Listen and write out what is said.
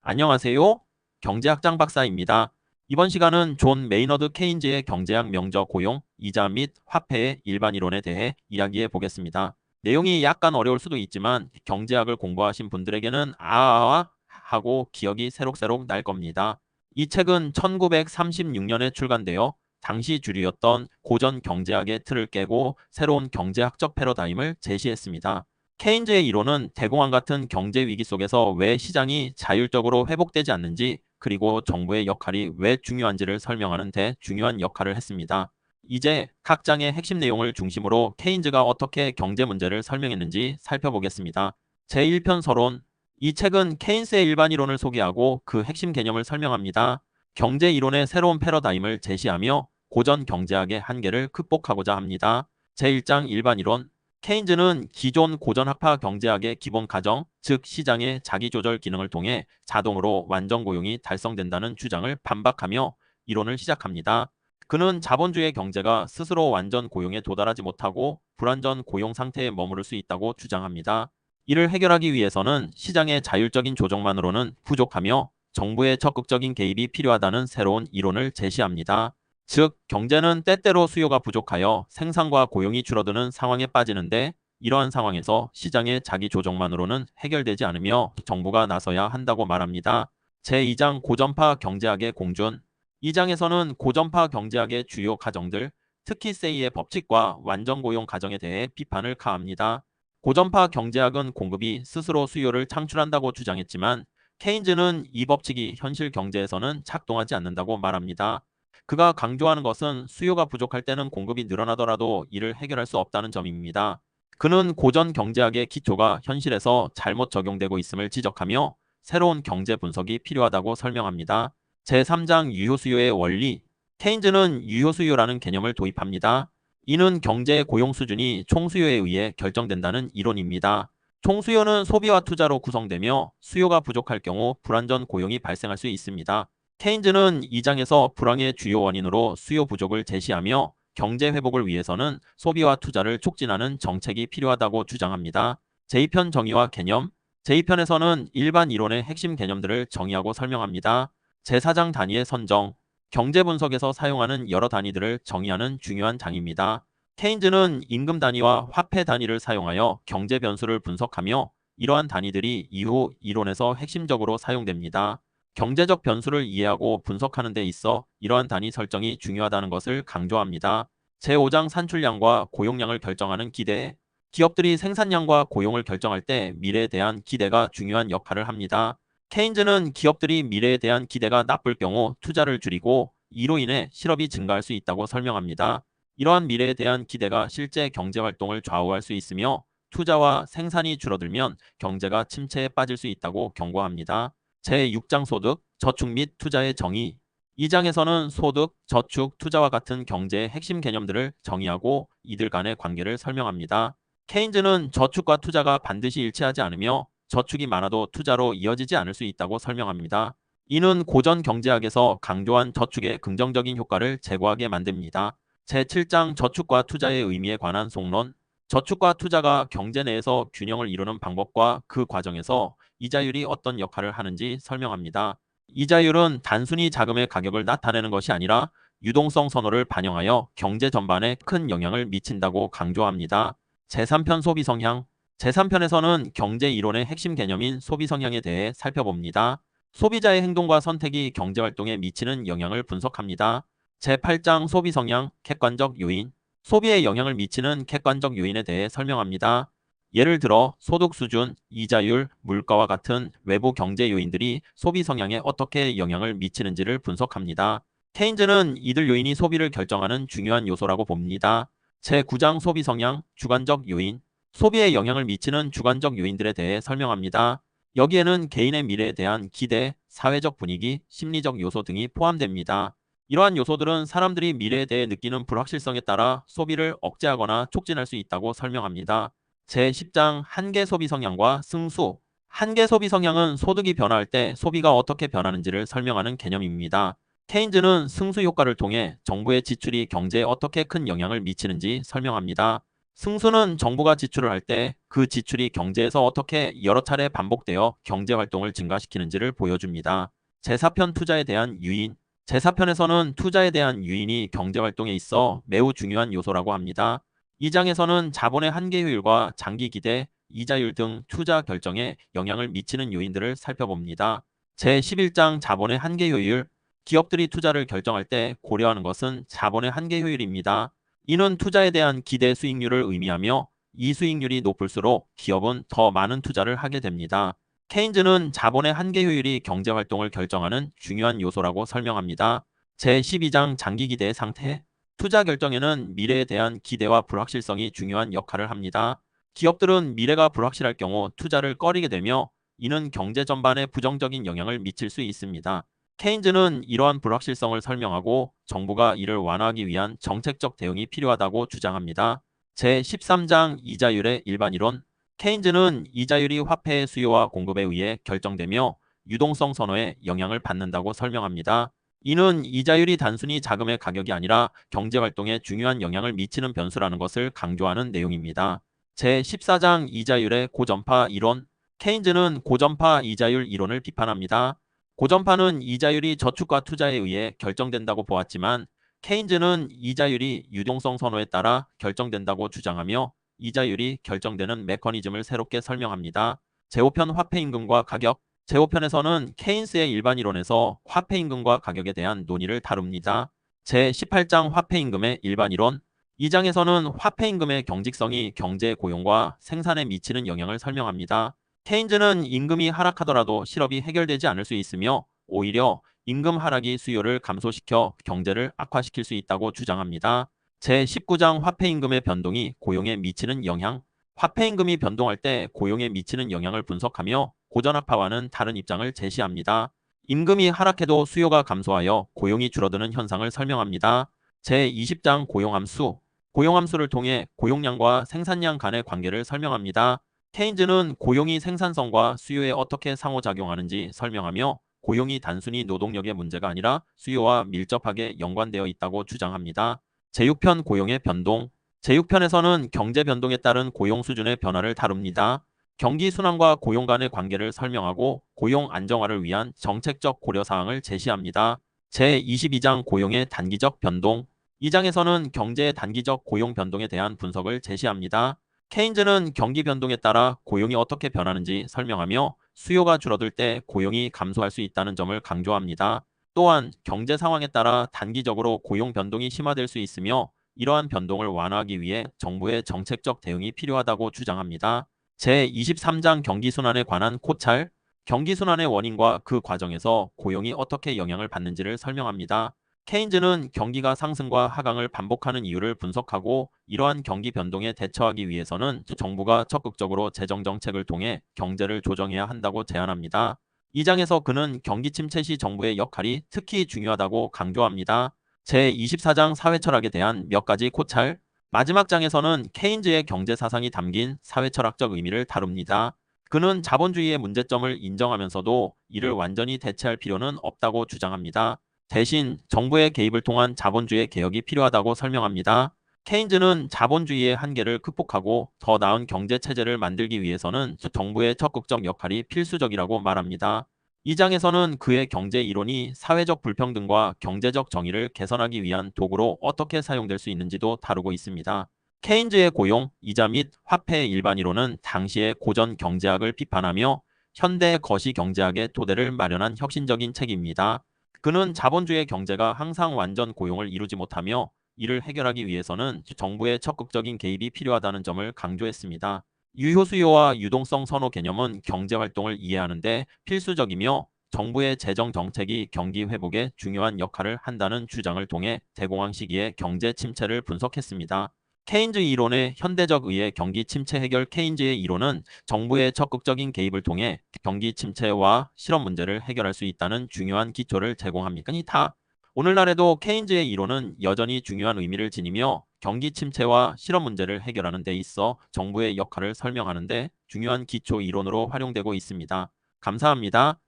안녕하세요. 경제학장 박사입니다. 이번 시간은 존 메이너드 케인즈의 경제학 명저 고용, 이자 및 화폐의 일반 이론에 대해 이야기해 보겠습니다. 내용이 약간 어려울 수도 있지만 경제학을 공부하신 분들에게는 아아아 하고 기억이 새록새록 날 겁니다. 이 책은 1936년에 출간되어 당시 주류였던 고전 경제학의 틀을 깨고 새로운 경제학적 패러다임을 제시했습니다. 케인즈의 이론은 대공황 같은 경제 위기 속에서 왜 시장이 자율적으로 회복되지 않는지, 그리고 정부의 역할이 왜 중요한지를 설명하는 데 중요한 역할을 했습니다. 이제 각 장의 핵심 내용을 중심으로 케인즈가 어떻게 경제 문제를 설명했는지 살펴보겠습니다. 제1편 서론. 이 책은 케인스의 일반 이론을 소개하고 그 핵심 개념을 설명합니다. 경제 이론의 새로운 패러다임을 제시하며 고전 경제학의 한계를 극복하고자 합니다. 제1장 일반 이론. 케인즈는 기존 고전학파 경제학의 기본 가정, 즉 시장의 자기조절 기능을 통해 자동으로 완전 고용이 달성된다는 주장을 반박하며 이론을 시작합니다. 그는 자본주의 경제가 스스로 완전 고용에 도달하지 못하고 불완전 고용 상태에 머무를 수 있다고 주장합니다. 이를 해결하기 위해서는 시장의 자율적인 조정만으로는 부족하며 정부의 적극적인 개입이 필요하다는 새로운 이론을 제시합니다. 즉, 경제는 때때로 수요가 부족하여 생산과 고용이 줄어드는 상황에 빠지는데, 이러한 상황에서 시장의 자기 조정만으로는 해결되지 않으며 정부가 나서야 한다고 말합니다. 제2장 고전파 경제학의 공준. 이 장에서는 고전파 경제학의 주요 가정들, 특히 세이의 법칙과 완전 고용 가정에 대해 비판을 가합니다. 고전파 경제학은 공급이 스스로 수요를 창출한다고 주장했지만, 케인즈는 이 법칙이 현실 경제에서는 작동하지 않는다고 말합니다. 그가 강조하는 것은 수요가 부족할 때는 공급이 늘어나더라도 이를 해결할 수 없다는 점입니다. 그는 고전 경제학의 기초가 현실에서 잘못 적용되고 있음을 지적하며 새로운 경제 분석이 필요하다고 설명합니다. 제3장 유효수요의 원리. 케인즈는 유효수요라는 개념을 도입합니다. 이는 경제의 고용 수준이 총수요에 의해 결정된다는 이론입니다. 총수요는 소비와 투자로 구성되며 수요가 부족할 경우 불완전 고용이 발생할 수 있습니다. 케인즈는 이 장에서 불황의 주요 원인으로 수요 부족을 제시하며 경제 회복을 위해서는 소비와 투자를 촉진하는 정책이 필요하다고 주장합니다. 제2편 정의와 개념. 제2편에서는 일반 이론의 핵심 개념들을 정의하고 설명합니다. 제4장 단위의 선정. 경제 분석에서 사용하는 여러 단위들을 정의하는 중요한 장입니다. 케인즈는 임금 단위와 화폐 단위를 사용하여 경제 변수를 분석하며 이러한 단위들이 이후 이론에서 핵심적으로 사용됩니다. 경제적 변수를 이해하고 분석하는 데 있어 이러한 단위 설정이 중요하다는 것을 강조합니다. 제5장 산출량과 고용량을 결정하는 기대. 기업들이 생산량과 고용을 결정할 때 미래에 대한 기대가 중요한 역할을 합니다. 케인즈는 기업들이 미래에 대한 기대가 나쁠 경우 투자를 줄이고 이로 인해 실업이 증가할 수 있다고 설명합니다. 이러한 미래에 대한 기대가 실제 경제 활동을 좌우할 수 있으며 투자와 생산이 줄어들면 경제가 침체에 빠질 수 있다고 경고합니다. 제6장 소득, 저축 및 투자의 정의. 이 장에서는 소득, 저축, 투자와 같은 경제의 핵심 개념들을 정의하고 이들 간의 관계를 설명합니다. 케인즈는 저축과 투자가 반드시 일치하지 않으며 저축이 많아도 투자로 이어지지 않을 수 있다고 설명합니다. 이는 고전 경제학에서 강조한 저축의 긍정적인 효과를 제고하게 만듭니다. 제7장 저축과 투자의 의미에 관한 속론. 저축과 투자가 경제 내에서 균형을 이루는 방법과 그 과정에서 이자율이 어떤 역할을 하는지 설명합니다. 이자율은 단순히 자금의 가격을 나타내는 것이 아니라 유동성 선호를 반영하여 경제 전반에 큰 영향을 미친다고 강조합니다. 제3편 소비 성향. 제3편에서는 경제 이론의 핵심 개념인 소비 성향에 대해 살펴봅니다. 소비자의 행동과 선택이 경제 활동에 미치는 영향을 분석합니다. 제8장 소비 성향, 객관적 요인. 소비에 영향을 미치는 객관적 요인에 대해 설명합니다. 예를 들어 소득 수준, 이자율, 물가와 같은 외부 경제 요인들이 소비 성향에 어떻게 영향을 미치는지를 분석합니다. 케인즈는 이들 요인이 소비를 결정하는 중요한 요소라고 봅니다. 제9장 소비 성향, 주관적 요인. 소비에 영향을 미치는 주관적 요인들에 대해 설명합니다. 여기에는 개인의 미래에 대한 기대, 사회적 분위기, 심리적 요소 등이 포함됩니다. 이러한 요소들은 사람들이 미래에 대해 느끼는 불확실성에 따라 소비를 억제하거나 촉진할 수 있다고 설명합니다. 제10장 한계 소비 성향과 승수. 한계 소비 성향은 소득이 변화할 때 소비가 어떻게 변하는지를 설명하는 개념입니다. 케인즈는 승수 효과를 통해 정부의 지출이 경제에 어떻게 큰 영향을 미치는지 설명합니다. 승수는 정부가 지출을 할 때 그 지출이 경제에서 어떻게 여러 차례 반복되어 경제 활동을 증가시키는지를 보여줍니다. 제4편 투자에 대한 유인. 제4편에서는 투자에 대한 유인이 경제 활동에 있어 매우 중요한 요소라고 합니다. 이 장에서는 자본의 한계 효율과 장기 기대, 이자율 등 투자 결정에 영향을 미치는 요인들을 살펴봅니다. 제11장 자본의 한계 효율. 기업들이 투자를 결정할 때 고려하는 것은 자본의 한계 효율입니다. 이는 투자에 대한 기대 수익률을 의미하며 이 수익률이 높을수록 기업은 더 많은 투자를 하게 됩니다. 케인즈는 자본의 한계 효율이 경제 활동을 결정하는 중요한 요소라고 설명합니다. 제12장 장기 기대의 상태. 투자 결정에는 미래에 대한 기대와 불확실성이 중요한 역할을 합니다. 기업들은 미래가 불확실할 경우 투자를 꺼리게 되며 이는 경제 전반에 부정적인 영향을 미칠 수 있습니다. 케인즈는 이러한 불확실성을 설명하고 정부가 이를 완화하기 위한 정책적 대응이 필요하다고 주장합니다. 제13장 이자율의 일반 이론. 케인즈는 이자율이 화폐의 수요와 공급에 의해 결정되며 유동성 선호에 영향을 받는다고 설명합니다. 이는 이자율이 단순히 자금의 가격이 아니라 경제 활동에 중요한 영향을 미치는 변수라는 것을 강조하는 내용입니다. 제14장 이자율의 고전파 이론. 케인즈는 고전파 이자율 이론을 비판합니다. 고전파는 이자율이 저축과 투자에 의해 결정된다고 보았지만 케인즈는 이자율이 유동성 선호에 따라 결정된다고 주장하며 이자율이 결정되는 메커니즘을 새롭게 설명합니다. 제5편 화폐임금과 가격. 제5편에서는 케인스의 일반 이론에서 화폐임금과 가격에 대한 논의를 다룹니다. 제18장 화폐임금의 일반 이론. 이 장에서는 화폐임금의 경직성이 경제 고용과 생산에 미치는 영향을 설명합니다. 케인즈는 임금이 하락하더라도 실업이 해결되지 않을 수 있으며 오히려 임금 하락이 수요를 감소시켜 경제를 악화시킬 수 있다고 주장합니다. 제19장 화폐임금의 변동이 고용에 미치는 영향. 화폐임금이 변동할 때 고용에 미치는 영향을 분석하며 고전학파와는 다른 입장을 제시합니다. 임금이 하락해도 수요가 감소하여 고용이 줄어드는 현상을 설명합니다. 제20장 고용함수. 고용함수를 통해 고용량과 생산량 간의 관계를 설명합니다. 케인즈는 고용이 생산성과 수요에 어떻게 상호작용하는지 설명하며 고용이 단순히 노동력의 문제가 아니라 수요와 밀접하게 연관되어 있다고 주장합니다. 제6편 고용의 변동. 제6편에서는 경제 변동에 따른 고용 수준의 변화를 다룹니다. 경기 순환과 고용 간의 관계를 설명하고 고용 안정화를 위한 정책적 고려사항을 제시합니다. 제22장 고용의 단기적 변동. 이 장에서는 경제의 단기적 고용 변동에 대한 분석을 제시합니다. 케인즈는 경기 변동에 따라 고용이 어떻게 변하는지 설명하며 수요가 줄어들 때 고용이 감소할 수 있다는 점을 강조합니다. 또한 경제 상황에 따라 단기적으로 고용 변동이 심화될 수 있으며 이러한 변동을 완화하기 위해 정부의 정책적 대응이 필요하다고 주장합니다. 제23장 경기순환에 관한 코찰. 경기순환의 원인과 그 과정에서 고용이 어떻게 영향을 받는지를 설명합니다. 케인즈는 경기가 상승과 하강을 반복하는 이유를 분석하고 이러한 경기 변동에 대처하기 위해서는 정부가 적극적으로 재정 정책을 통해 경제를 조정해야 한다고 제안합니다. 이 장에서 그는 경기 침체 시 정부의 역할이 특히 중요하다고 강조합니다. 제24장 사회 철학에 대한 몇 가지 코찰. 마지막 장에서는 케인즈의 경제 사상이 담긴 사회 철학적 의미를 다룹니다. 그는 자본주의의 문제점을 인정하면서도 이를 완전히 대체할 필요는 없다고 주장합니다. 대신 정부의 개입을 통한 자본주의 개혁이 필요하다고 설명합니다. 케인즈는 자본주의의 한계를 극복하고 더 나은 경제 체제를 만들기 위해서는 정부의 적극적 역할이 필수적이라고 말합니다. 이 장에서는 그의 경제 이론이 사회적 불평등과 경제적 정의를 개선하기 위한 도구로 어떻게 사용될 수 있는지도 다루고 있습니다. 케인즈의 고용, 이자 및 화폐의 일반 이론은 당시의 고전 경제학을 비판하며 현대 거시 경제학의 토대를 마련한 혁신적인 책입니다. 그는 자본주의 경제가 항상 완전 고용을 이루지 못하며 이를 해결하기 위해서는 정부의 적극적인 개입이 필요하다는 점을 강조했습니다. 유효수요와 유동성 선호 개념은 경제활동을 이해하는 데 필수적이며 정부의 재정 정책이 경기 회복에 중요한 역할을 한다는 주장을 통해 대공황 시기의 경제 침체를 분석했습니다. 케인즈 이론의 현대적 의의 경기 침체 해결. 케인즈의 이론은 정부의 적극적인 개입을 통해 경기 침체와 실업 문제를 해결할 수 있다는 중요한 기초를 제공합니다. 오늘날에도 케인즈의 이론은 여전히 중요한 의미를 지니며 경기 침체와 실업 문제를 해결하는 데 있어 정부의 역할을 설명하는 데 중요한 기초 이론으로 활용되고 있습니다. 감사합니다.